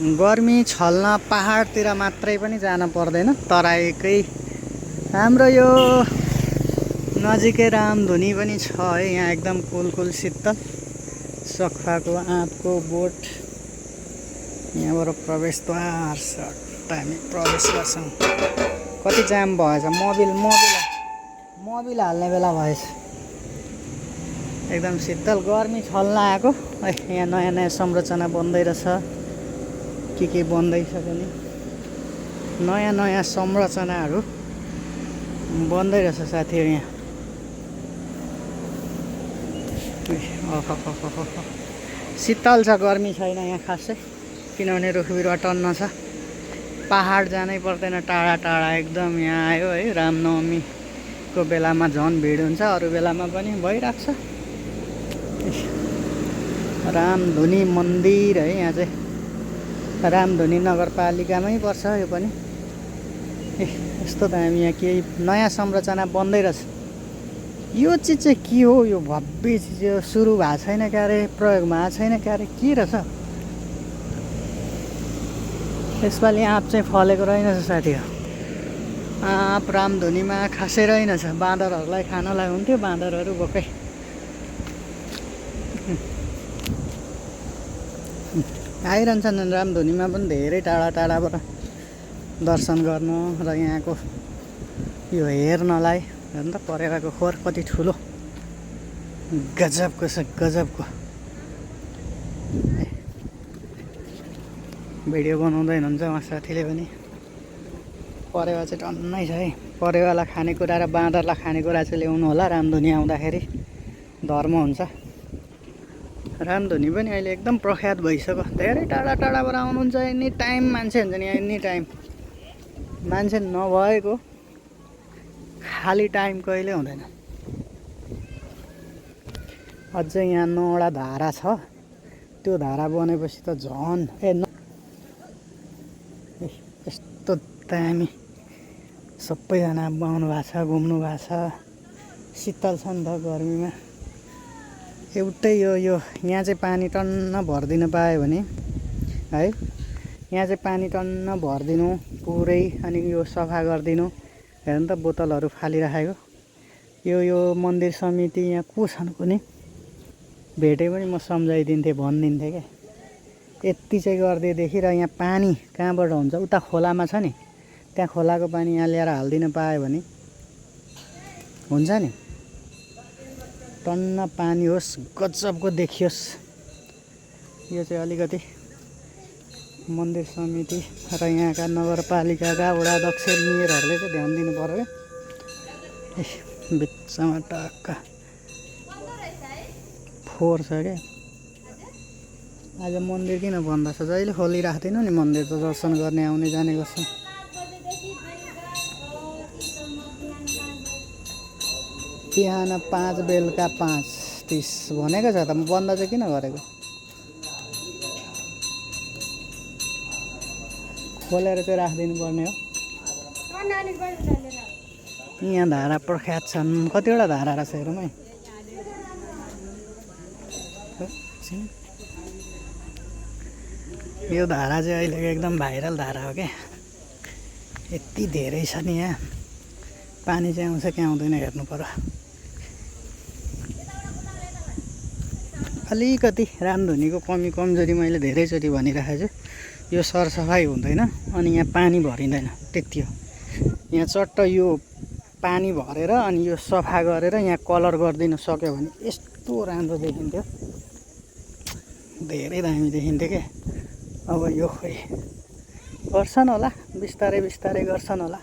गर्मी छल्न पहाडतिर मात्रै पनि जान पर्दैन, तराईकै हाम्रो यो नजिकै रामधुनी पनि छ है। यहाँ एकदम कुल शीतल सखुवाको आँपको बोट, यहाँबाट प्रवेशद्वार हामी प्रवेश गर्छौँ। कति जाम भएछ, मोबिल हाल्ने बेला भएछ। एकदम शीतल गर्मी छल्न आएको है। यहाँ नयाँ संरचना बन्दै रहेछ, के बन्दैछ पनि नयाँ संरचनाहरू बन्दै रहेछ साथीहरू। यहाँ शीतल छ, गर्मी छैन यहाँ खासै, किनभने रुख बिरुवा टन्न छ। पहाड जानै पर्दैन, टाढा टाढा एकदम यहाँ आयो है। रामनवमीको बेलामा झन् भिड हुन्छ, अरू बेलामा पनि भइरहेको छ। रामधुनी मन्दिर है, यहाँ चाहिँ रामधुनी नगरपालिकामै पर्छ यो पनि। यस्तो त हामी यहाँ केही नयाँ संरचना बन्दै रहेछ। यो चिज चाहिँ के हो? यो भव्य चिज यो सुरु भएको छैन क्यारे, प्रयोग भएको छैन क्यारे, के रहेछ? यसपालि आँप चाहिँ फलेको रहेनछ साथीहरू। आँप रामधुनीमा खासै रहेनछ। बाँदरहरूलाई खानलाई हुन्थ्यो, बाँदरहरू भोकै आइरहन्छन्। रामधुनीमा पनि धेरै टाढा टाढाबाट दर्शन गर्न र यहाँको यो हेर्नलाई। हेर्नु त परेवाको खोर कति ठुलो, गजबको छ, गजबको। भिडियो बनाउँदै हुनुहुन्छ उहाँ साथीले पनि। परेवा चाहिँ टन्नै छ है। परेवालाई खानेकुरा र बाँदरलाई खानेकुरा चाहिँ ल्याउनु होला रामधुनी आउँदाखेरि, धर्म हुन्छ। रामधुनी पनि अहिले एकदम प्रख्यात भइसक्यो। धेरै टाढा टाढाबाट आउनुहुन्छ। एनी टाइम मान्छे हुन्छ नि, एनी टाइम मान्छे नभएको खाली टाइम कहिले हुँदैन। अझै यहाँ 9वटा धारा छ। त्यो धारा बनेपछि त झन् यस्तो दामी सबैजना आउनु भएको छ, घुम्नु भएको छ। शीतल छ नि त गर्मीमा। एउटै यो यहाँ चाहिँ पानी टन्न भरिदिन पायो भने है, यहाँ चाहिँ पानी टन्न भरिदिनु पुरै, अनि यो सफा गरिदिनु। हेर्नु त बोतलहरू फालिराखेको। यो मन्दिर समिति यहाँ को छन् कुनै भेटे पनि म सम्झाइदिन्थेँ, भनिदिन्थेँ क्या। यति चाहिँ गरिदिएदेखि र यहाँ पानी कहाँबाट हुन्छ? उता खोलामा छ नि, त्यहाँ खोलाको पानी यहाँ ल्याएर हालिदिन पायो भने हुन्छ नि। टन्न पानी होस्, गजबको देखियोस्। यो चाहिँ अलिकति मन्दिर समिति र यहाँका नगरपालिकाका वडाध्यक्ष मेयरहरूले चाहिँ ध्यान दिनु पर्यो। बिचमा टक्क फोहोर छ क्या। आज मन्दिर किन बन्द छ? जहिले खोलिराख्दिनँ नि मन्दिर, त दर्शन गर्ने आउने जाने गर्छन्। बिहान 5 बेलुका 5:30 भनेको छ त, म बन्द चाहिँ किन गरेको? खोलेर चाहिँ राखिदिनु पर्ने हो। यहाँ धारा प्रख्यात छन्। कतिवटा धारा रहेछ हेरौँ है। यो धारा चाहिँ अहिलेको एकदम भाइरल धारा हो क्या। यति धेरै छ नि यहाँ। पानी चाहिँ आउँछ कि आउँदैन हेर्नु पर्यो। अलिकति रामधुनीको कमी कमजोरी मैले धेरैचोटि भनिराखेको छु। यो सरसफाइ हुँदैन, अनि यहाँ पानी भरिँदैन, त्यति हो। यहाँ चट्ट यो पानी भरेर अनि यो सफा गरेर यहाँ कलर गरिदिन सक्यो भने यस्तो राम्रो देखिन्थ्यो, धेरै दामी देखिन्थ्यो क्या। अब यो खोइ गर्छन् होला, बिस्तारै बिस्तारै गर्छन् होला।